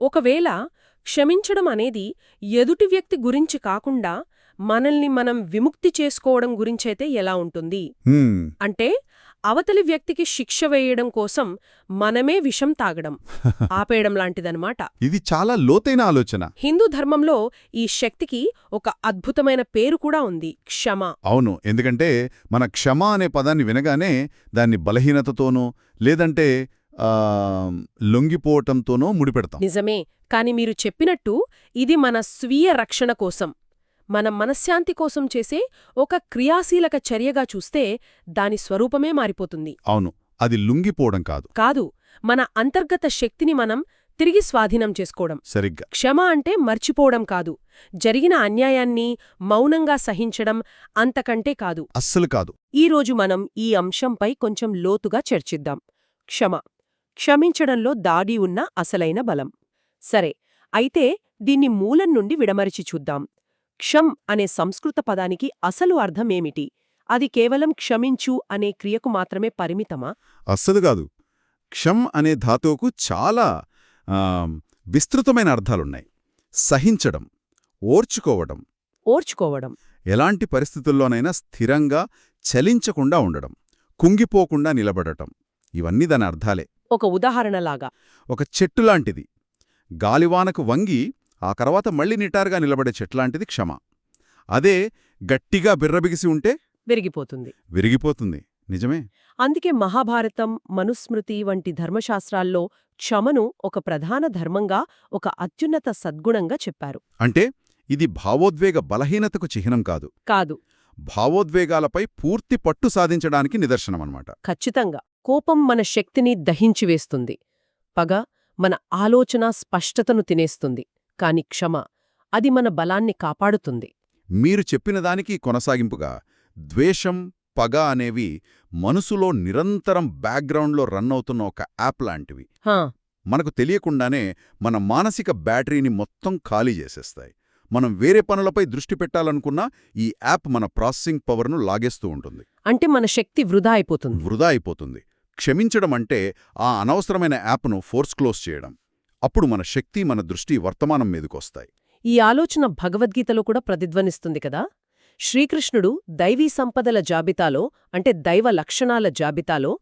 ఒకవేళ క్షమించడం అనేది ఎదుటి వ్యక్తి గురించి కాకుండా మనల్ని మనం విముక్తి చేసుకోవడం గురించైతే ఎలా ఉంటుంది? అంటే అవతలి వ్యక్తికి శిక్ష వేయడం కోసం మనమే విషం తాగడం ఆపేయడం లాంటిదన్నమాట. ఇది చాలా లోతైన ఆలోచన. హిందూ ధర్మంలో ఈ శక్తికి ఒక అద్భుతమైన పేరు కూడా ఉంది, క్షమ. అవును, ఎందుకంటే మన క్షమ అనే పదాన్ని వినగానే దాన్ని బలహీనతతోనో లేదంటే లొంగిపోవటంతోనో ముడిపెడతాం. నిజమే, కాని మీరు చెప్పినట్టు ఇది మన స్వీయ రక్షణ కోసం, మన మనశ్శాంతి కోసం చేసే ఒక క్రియాశీలక చర్యగా చూస్తే దాని స్వరూపమే మారిపోతుంది. అవును, అది లొంగిపోవడం కాదు, మన అంతర్గత శక్తిని మనం తిరిగి స్వాధీనం చేసుకోవడం. సరిగ్గా. క్షమ అంటే మర్చిపోవడం కాదు, జరిగిన అన్యాయాన్ని మౌనంగా సహించడం అంతకంటే కాదు. అస్సలు కాదు. ఈరోజు మనం ఈ అంశంపై కొంచెం లోతుగా చర్చిద్దాం. క్షమ, క్షమించడంలో దాడి ఉన్న అసలైన బలం. సరే, అయితే దీన్ని మూలం నుండి విడమరిచి చూద్దాం. క్షమ్ అనే సంస్కృత పదానికి అసలు అర్థమేమిటి? అది కేవలం క్షమించు అనే క్రియకు మాత్రమే పరిమితమా? అస్సలు కాదు. క్షమ్ అనే ధాతువుకు చాలా విస్తృతమైన అర్థాలున్నాయి. సహించడం, ఓర్చుకోవడం, ఎలాంటి పరిస్థితుల్లోనైనా స్థిరంగా చలించకుండా ఉండడం, కుంగిపోకుండా నిలబడటం, ఇవన్నీ దాని అర్థాలే. ఒక ఉదాహరణలాగా, ఒక చెట్టులాంటిది గాలివానకు వంగి ఆ తర్వాత మళ్లీ నిటారుగా నిలబడే చెట్లాంటిది క్షమ. అదే గట్టిగా బిర్రబిగిసి ఉంటే విరిగిపోతుంది. నిజమే. అందుకే మహాభారతం, మనుస్మృతి వంటి ధర్మశాస్త్రాల్లో క్షమను ఒక ప్రధాన ధర్మంగా, ఒక అత్యున్నత సద్గుణంగా చెప్పారు. అంటే ఇది భావోద్వేగ బలహీనతకు చిహ్నం కాదు, భావోద్వేగాలపై పూర్తి పట్టు సాధించడానికి నిదర్శనమన్నమాట. ఖచ్చితంగా. కోపం మన శక్తిని దహించివేస్తుంది, పగ మన ఆలోచన స్పష్టతను తినేస్తుంది. కాని క్షమ, అది మన బలాన్ని కాపాడుతుంది. మీరు చెప్పిన దానికి కొనసాగింపుగా ద్వేషం, పగ అనేవి మనసులో నిరంతరం బ్యాక్గ్రౌండ్లో రన్ అవుతున్న ఒక యాప్ లాంటివి. మనకు తెలియకుండానే మన మానసిక బ్యాటరీని మొత్తం ఖాళీ చేసేస్తాయి. మనం వేరే పనులపై దృష్టి పెట్టాలనుకున్నా ఈ యాప్ మన ప్రాసెసింగ్ పవర్ను లాగేస్తూ ఉంటుంది. అంటే మన శక్తి వృధా అయిపోతుంది. క్షమించడం అంటే ఆ అనవసరమైన యాప్ను ఫోర్స్ క్లోజ్ చేయడం. అప్పుడు మన శక్తి, మన దృష్టి వర్తమానం మీదకొస్తాయి. ఈ ఆలోచన భగవద్గీతలో కూడా ప్రతిధ్వనిస్తుంది కదా. శ్రీకృష్ణుడు దైవీ సంపదల జాబితాలో, అంటే దైవ లక్షణాల జాబితాలో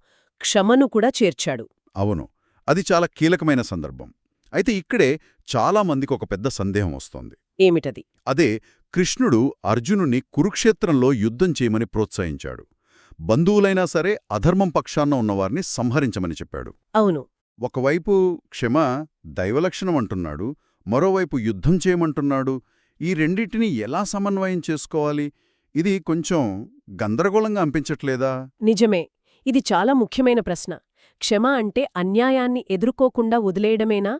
క్షమను కూడా చేర్చాడు. అవును, అది చాలా కీలకమైన సందర్భం. అయితే ఇక్కడే చాలామందికి ఒక పెద్ద సందేహం వస్తోంది. ఏమిటది? అదే, కృష్ణుడు అర్జునుని కురుక్షేత్రంలో యుద్ధం చేయమని ప్రోత్సహించాడు. బంధువులైనా సరే అధర్మం పక్షాన ఉన్నవారిని సంహరించమని చెప్పాడు. అవును. ఒకవైపు క్షమ దైవలక్షణం అంటున్నాడు, మరోవైపు యుద్ధం చేయమంటున్నాడు. ఈ రెండింటినీ ఎలా సమన్వయం చేసుకోవాలి? ఇది కొంచెం గందరగోళంగా అనిపించట్లేదా? నిజమే, ఇది చాలా ముఖ్యమైన ప్రశ్న. క్షమ అంటే అన్యాయాన్ని ఎదుర్కోకుండా వదిలేయడమేనా?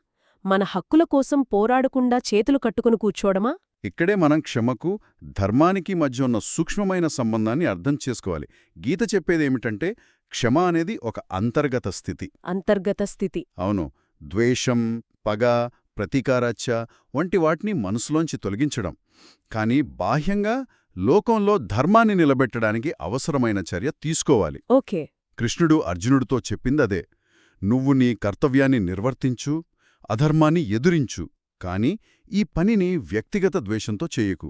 మన హక్కుల కోసం పోరాడకుండా చేతులు కట్టుకుని కూర్చోవడమా? ఇక్కడే మనం క్షమకు, ధర్మానికి మధ్య ఉన్న సూక్ష్మమైన సంబంధాన్ని అర్థం చేసుకోవాలి. గీత చెప్పేదేమిటంటే క్షమ అనేది ఒక అంతర్గత స్థితి. అవును, ద్వేషం, పగ, ప్రతీకారాచ్చ వంటి వాటిని మనసులోంచి తొలగించడం. కానీ బాహ్యంగా లోకంలో ధర్మాన్ని నిలబెట్టడానికి అవసరమైన చర్య తీసుకోవాలి. ఓకే. కృష్ణుడు అర్జునుడితో చెప్పిందదే. నువ్వు నీ కర్తవ్యాన్ని నిర్వర్తించు, అధర్మాన్ని ఎదురించు, కాని ఈ పనిని వ్యక్తిగత ద్వేషంతో చేయకు.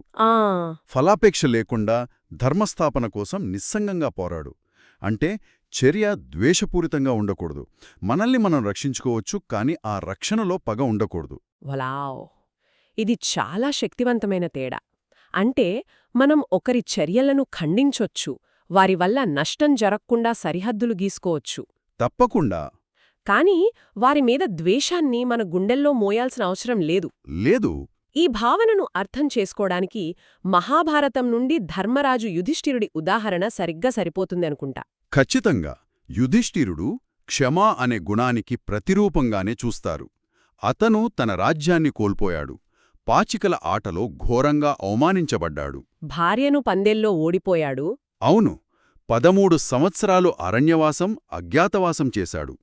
ఫలాపేక్ష లేకుండా ధర్మస్థాపన కోసం నిస్సంగంగా పోరాడు. అంటే చర్య ద్వేషపూరితంగా ఉండకూడదు. మనల్ని మనం రక్షించుకోవచ్చు, కాని ఆ రక్షణలో పగ ఉండకూడదు. వలావ్, ఇది చాలా శక్తివంతమైన తేడా. అంటే మనం ఒకరి చర్యలను ఖండించొచ్చు, వారి వల్ల నష్టం జరగకుండా సరిహద్దులు గీసుకోవచ్చు. తప్పకుండా. కాని వారి మీద ద్వేషాన్ని మన గుండెల్లో మోయాల్సిన అవసరం లేదు. ఈ భావనను అర్థం చేసుకోవడానికి మహాభారతం నుండి ధర్మరాజు యుధిష్ఠిరుడి ఉదాహరణ సరిగ్గా సరిపోతుంది అనుకుంటా. ఖచ్చితంగా. యుధిష్ఠిరుడు క్షమా అనే గుణానికి ప్రతిరూపంగానే చూస్తారు. అతను తన రాజ్యాన్ని కోల్పోయాడు. పాచికల ఆటలో ఘోరంగా అవమానించబడ్డాడు. భార్యను పందెల్లో ఓడిపోయాడు. అవును, 13 సంవత్సరాలు అరణ్యవాసం, అజ్ఞాతవాసం చేశాడు.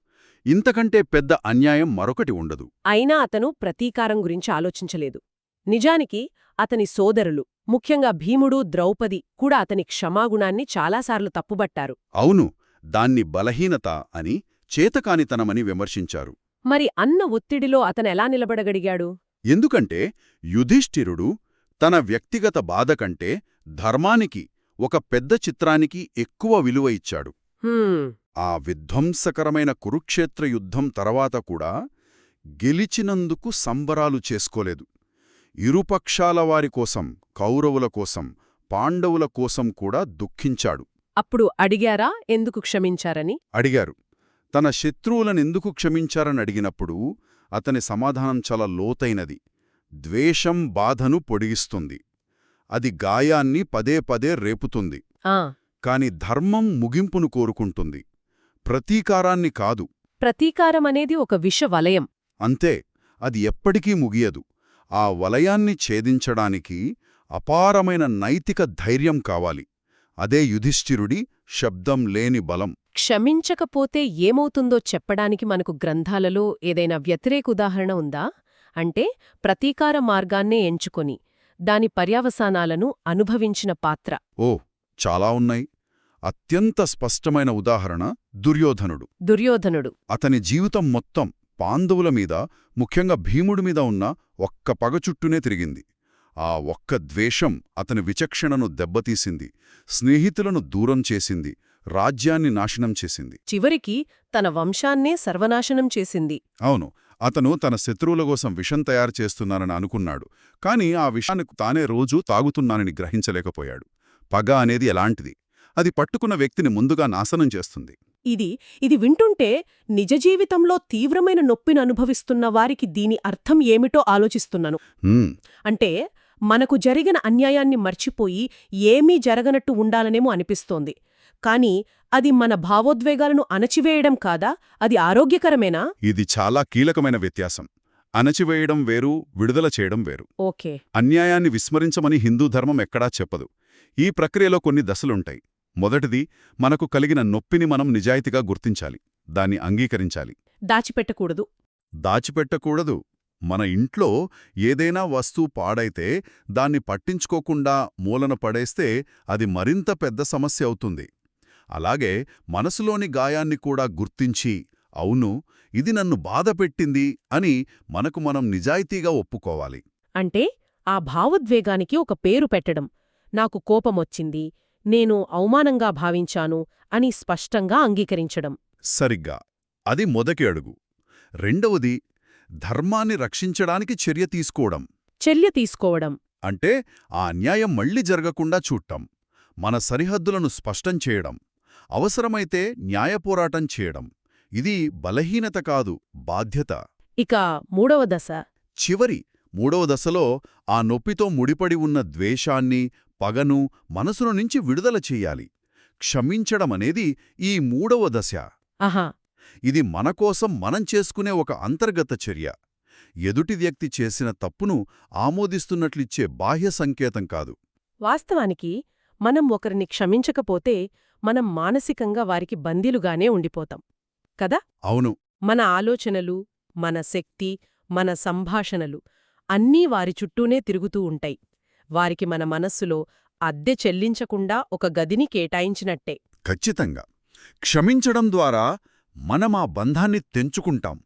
ఇంతకంటే పెద్ద అన్యాయం మరొకటి ఉండదు. అయినా అతను ప్రతీకారం గురించి ఆలోచించలేదు. నిజానికి అతని సోదరులు, ముఖ్యంగా భీముడు, ద్రౌపది కూడా అతని క్షమాగుణాన్ని చాలాసార్లు తప్పుబట్టారు. అవును, దాన్ని బలహీనత అని, చేతకానితనమని విమర్శించారు. మరి అన్న ఒత్తిడిలో అతనెలా నిలబడగలిగాడు? ఎందుకంటే యుధిష్ఠిరుడు తన వ్యక్తిగత బాధ కంటే ధర్మానికి, ఒక పెద్ద చిత్రానికి ఎక్కువ విలువ ఇచ్చాడు. హ్మ్. ఆ విధ్వంసకరమైన కురుక్షేత్ర యుద్ధం తర్వాత కూడా గెలిచినందుకు సంబరాలు చేసుకోలేదు. ఇరుపక్షాల వారి కోసం, కౌరవుల కోసం, పాండవుల కోసం కూడా దుఃఖించాడు. అప్పుడు అడిగారా ఎందుకు క్షమించారని? అడిగారు. తన శత్రువులనెందుకు క్షమించారని అడిగినప్పుడు అతని సమాధానం చాలా లోతైనది. ద్వేషం బాధను పొడిగిస్తుంది. అది గాయాన్ని పదే పదే రేపుతుంది. ఆ కాని ధర్మం ముగింపును కోరుకుంటుంది, ప్రతీకారాన్ని కాదు. ప్రతీకారమనేది ఒక విష వలయం. అంతే, అది ఎప్పటికీ ముగియదు. ఆ వలయాన్ని ఛేదించడానికి అపారమైన నైతిక ధైర్యం కావాలి. అదే యుధిష్ఠిరుడి శబ్దం లేని బలం. క్షమించకపోతే ఏమవుతుందో చెప్పడానికి మనకు గ్రంథాలలో ఏదైనా వ్యతిరేక ఉదాహరణ ఉందా? అంటే ప్రతీకార మార్గాన్నే ఎంచుకొని దాని పర్యవసానాలను అనుభవించిన పాత్ర. ఓ, చాలా ఉన్నాయి. అత్యంత స్పష్టమైన ఉదాహరణ దుర్యోధనుడు. అతని జీవితం మొత్తం పాండవుల మీద, ముఖ్యంగా భీముడి మీద ఉన్న ఒక్క పగ చుట్టూనే తిరిగింది. ఆ ఒక్క ద్వేషం అతని విచక్షణను దెబ్బతీసింది, స్నేహితులను దూరం చేసింది, రాజ్యాన్ని నాశనం చేసింది. చివరికి తన వంశాన్నే సర్వనాశనం చేసింది. అవును, అతను తన శత్రువుల కోసం విషం తయారు చేస్తున్నానని అనుకున్నాడు. కాని ఆ విషాన్ని తానే రోజూ తాగుతున్నానని గ్రహించలేకపోయాడు. పగ అనేది ఎలాంటిది? అది పట్టుకున్న వ్యక్తిని ముందుగా నాశనం చేస్తుంది. ఇది వింటుంటే నిజ జీవితంలో తీవ్రమైన నొప్పిని అనుభవిస్తున్న వారికి దీని అర్థం ఏమిటో ఆలోచిస్తున్నాను. అంటే మనకు జరిగిన అన్యాయాన్ని మర్చిపోయి ఏమీ జరగనట్టు ఉండాలనేమో అనిపిస్తోంది. కాని అది మన భావోద్వేగాలను అణచివేయడం కాదా? అది ఆరోగ్యకరమేనా? ఇది చాలా కీలకమైన వ్యత్యాసం. అణచివేయడం వేరు, విడుదల చేయడం వేరు. ఓకే. అన్యాయాన్ని విస్మరించమని హిందూ ధర్మం ఎక్కడా చెప్పదు. ఈ ప్రక్రియలో కొన్ని దశలుంటాయి. మొదటిది, మనకు కలిగిన నొప్పిని మనం నిజాయితీగా గుర్తించాలి, దాన్ని అంగీకరించాలి. దాచిపెట్టకూడదు. మన ఇంట్లో ఏదైనా వస్తువు పాడైతే దాన్ని పట్టించుకోకుండా మూలన పడేస్తే అది మరింత పెద్ద సమస్య అవుతుంది. అలాగే మనసులోని గాయాన్ని కూడా గుర్తించి, అవును, ఇది నన్ను బాధపెట్టింది అని మనకు మనం నిజాయితీగా ఒప్పుకోవాలి. అంటే ఆ భావోద్వేగానికి ఒక పేరు పెట్టడం. నాకు కోపమొచ్చింది, నేను అవమానంగా భావించాను అని స్పష్టంగా అంగీకరించడం. సరిగ్గా, అది మొదటి అడుగు. రెండవది, ధర్మాన్ని రక్షించడానికి చర్య తీసుకోవడం. అంటే ఆ అన్యాయం మళ్లీ జరగకుండా చూడటం, మన సరిహద్దులను స్పష్టం చేయడం, అవసరమైతే న్యాయపోరాటం చేయడం. ఇది బలహీనత కాదు, బాధ్యత. ఇక మూడవ దశ. మూడవ దశలో ఆ నొప్పితో ముడిపడి ఉన్న ద్వేషాన్ని, పగను మనసును నుంచి విడుదల చెయ్యాలి. క్షమించడమనేది ఈ మూడవ దశ. ఇది మనకోసం మనం చేసుకునే ఒక అంతర్గత చర్య. ఎదుటి వ్యక్తి చేసిన తప్పును ఆమోదిస్తున్నట్లిచ్చే బాహ్య సంకేతం కాదు. వాస్తవానికి మనం ఒకరిని క్షమించకపోతే మనం మానసికంగా వారికి బందీలుగానే ఉండిపోతాం కదా? అవును. మన ఆలోచనలు, మన శక్తి, మన సంభాషణలు అన్నీ వారి చుట్టూనే తిరుగుతూ ఉంటాయి. వారికి మన మనస్సులో అద్దె చెల్లించకుండా ఒక గదిని కేటాయించినట్టే. ఖచ్చితంగా. క్షమించడం ద్వారా మనమా బంధాన్ని తెంచుకుంటాం.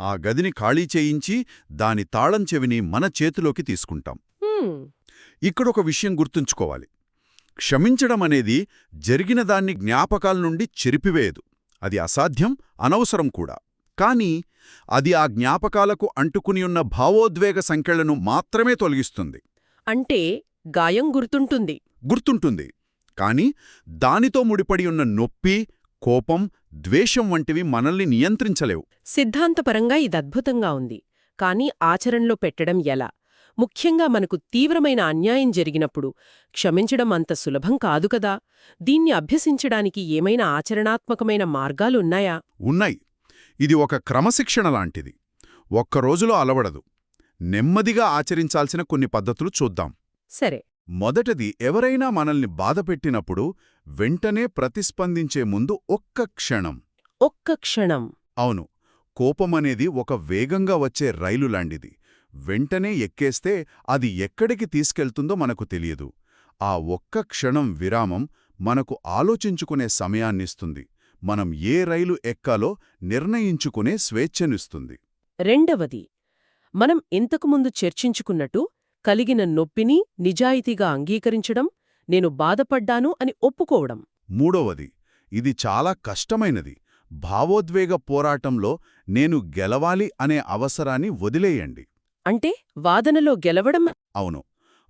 ఆ గదిని ఖాళీ చేయించి దాని తాళం చెవిని మన చేతిలోకి తీసుకుంటాం. ఇక్కడొక విషయం గుర్తుంచుకోవాలి. క్షమించడమనేది జరిగిన దాన్ని జ్ఞాపకాల నుండి చెరిపివేయదు. అది అసాధ్యం, అనవసరం కూడా. కాని అది ఆ జ్ఞాపకాలకు అంటుకునియున్న భావోద్వేగ సంఖ్యలను మాత్రమే తొలగిస్తుంది. అంటే గాయం గుర్తుంటుంది, కాని దానితో ముడిపడి ఉన్న నొప్పి, కోపం, ద్వేషం వంటివి మనల్ని నియంత్రించలేవు. సిద్ధాంతపరంగా ఇదద్భుతంగా ఉంది. కాని ఆచరణలో పెట్టడం ఎలా? ముఖ్యంగా మనకు తీవ్రమైన అన్యాయం జరిగినప్పుడు క్షమించడం అంత సులభం కాదు కదా. దీన్ని అభ్యసించడానికి ఏమైనా ఆచరణాత్మకమైన మార్గాలున్నాయా? ఉన్నాయి. ఇది ఒక క్రమశిక్షణ లాంటిది. ఒక్కరోజులో అలవడదు. నెమ్మదిగా ఆచరించాల్సిన కొన్ని పద్ధతులు చూద్దాం. సరే. మొదటిది, ఎవరైనా మనల్ని బాధపెట్టినప్పుడు వెంటనే ప్రతిస్పందించే ముందు ఒక్క క్షణం. అవును, కోపమనేది ఒక వేగంగా వచ్చే రైలు లాంటిది. వెంటనే ఎక్కేస్తే అది ఎక్కడికి తీసుకెళ్తుందో మనకు తెలియదు. ఆ ఒక్క క్షణం విరామం మనకు ఆలోచించుకునే సమయాన్నిస్తుంది. మనం ఏ రైలు ఎక్కాలో నిర్ణయించుకునే స్వేచ్ఛనిస్తుంది. రెండవది, మనం ఇంతకుముందు చర్చించుకున్నట్టు కలిగిన నొప్పిని నిజాయితీగా అంగీకరించడం, నేను బాధపడ్డాను అని ఒప్పుకోవడం. మూడవది, ఇది చాలా కష్టమైనది. భావోద్వేగ పోరాటంలో నేను గెలవాలి అనే అవసరాన్ని వదిలేయండి. అంటే వాదనలో గెలవడం. అవును,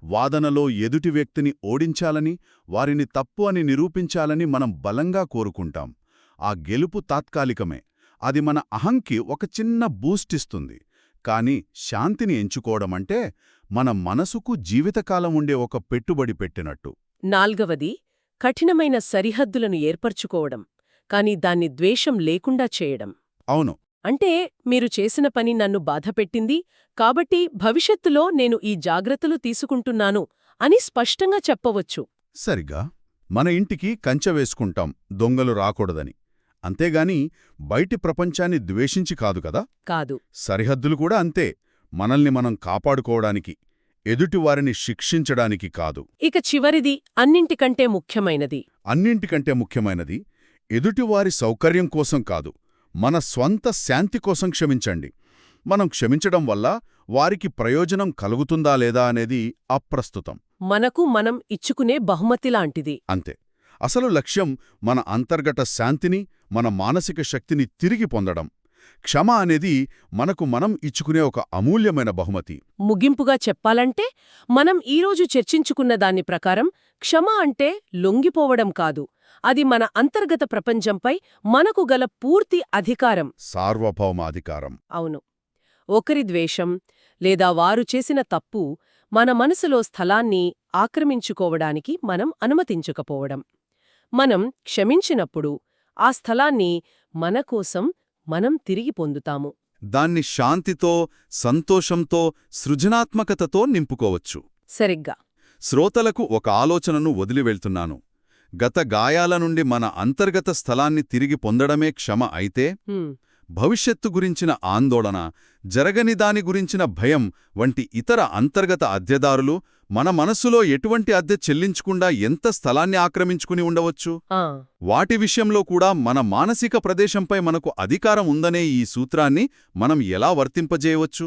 వాదనలో ఎదుటి వ్యక్తిని ఓడించాలని, వారిని తప్పు అని నిరూపించాలని మనం బలంగా కోరుకుంటాం. ఆ గెలుపు తాత్కాలికమే. అది మన అహంకి ఒక చిన్న బూస్ట్ ఇస్తుంది. కానీ శాంతిని ఎంచుకోవడమంటే మన మనసుకు జీవితకాలం ఉండే ఒక పెట్టుబడి పెట్టినట్టు. నాల్గవది, కఠినమైన సరిహద్దులను ఏర్పరచుకోవడం, కాని దాన్ని ద్వేషం లేకుండా చేయడం. అవును, అంటే మీరు చేసిన పని నన్ను బాధపెట్టింది, కాబట్టి భవిష్యత్తులో నేను ఈ జాగ్రత్తలు తీసుకుంటున్నాను అని స్పష్టంగా చెప్పవచ్చు. సరిగ్గా. మన ఇంటికి కంచె వేసుకుంటాం దొంగలు రాకూడదని. అంతేగాని బయటి ప్రపంచాన్ని ద్వేషించి కాదు కదా. కాదు. సరిహద్దులు కూడా అంతే, మనల్ని మనం కాపాడుకోవడానికి, ఎదుటివారిని శిక్షించడానికి కాదు. ఇక చివరిది, అన్నింటికంటే ముఖ్యమైనది. అన్నింటికంటే ముఖ్యమైనది, ఎదుటివారి సౌకర్యం కోసం కాదు, మన స్వంత శాంతి కోసం క్షమించండి. మనం క్షమించడం వల్ల వారికి ప్రయోజనం కలుగుతుందా లేదా అనేది అప్రస్తుతం. మనకు మనం ఇచ్చుకునే బహుమతిలాంటిది. అంతే. అసలు లక్ష్యం మన అంతర్గత శాంతిని, మన మానసిక శక్తిని తిరిగి పొందడం. క్షమ అనేది మనకు మనం ఇచ్చుకునే ఒక అమూల్యమైన బహుమతి. ముగింపుగా చెప్పాలంటే, మనం ఈరోజు చర్చించుకున్న దాని ప్రకారం క్షమ అంటే లొంగిపోవడం కాదు, అది మన అంతర్గత ప్రపంచంపై మనకు గల పూర్తి అధికారం. సార్వభౌమ అధికారం. అవును. ఒకరి ద్వేషం లేదా వారు చేసిన తప్పు మన మనసులో స్థలాన్ని ఆక్రమించుకోవడానికి మనం అనుమతించకపోవడం. మనం క్షమించినప్పుడు ఆ స్థలాన్ని మన కోసం మనం తిరిగి పొందుతాము. దాన్ని శాంతితో, సంతోషంతో, సృజనాత్మకతతో నింపుకోవచ్చు. సరిగ్గా. శ్రోతలకు ఒక ఆలోచనను వదిలివెళ్తున్నాను. గత గాయాల నుండి మన అంతర్గత స్థలాన్ని తిరిగి పొందడమే క్షమ అయితే, భవిష్యత్తు గురించిన ఆందోళన, జరగని దాని గురించిన భయం వంటి ఇతర అంతర్గత అద్దెదారులు మన మనసులో ఎటువంటి అద్దె చెల్లించకుండా ఎంత స్థలాన్ని ఆక్రమించుకుని ఉండవచ్చు? వాటి విషయంలో కూడా మన మానసిక ప్రదేశంపై మనకు అధికారం ఉందనే ఈ సూత్రాన్ని మనం ఎలా వర్తింపజేయవచ్చు?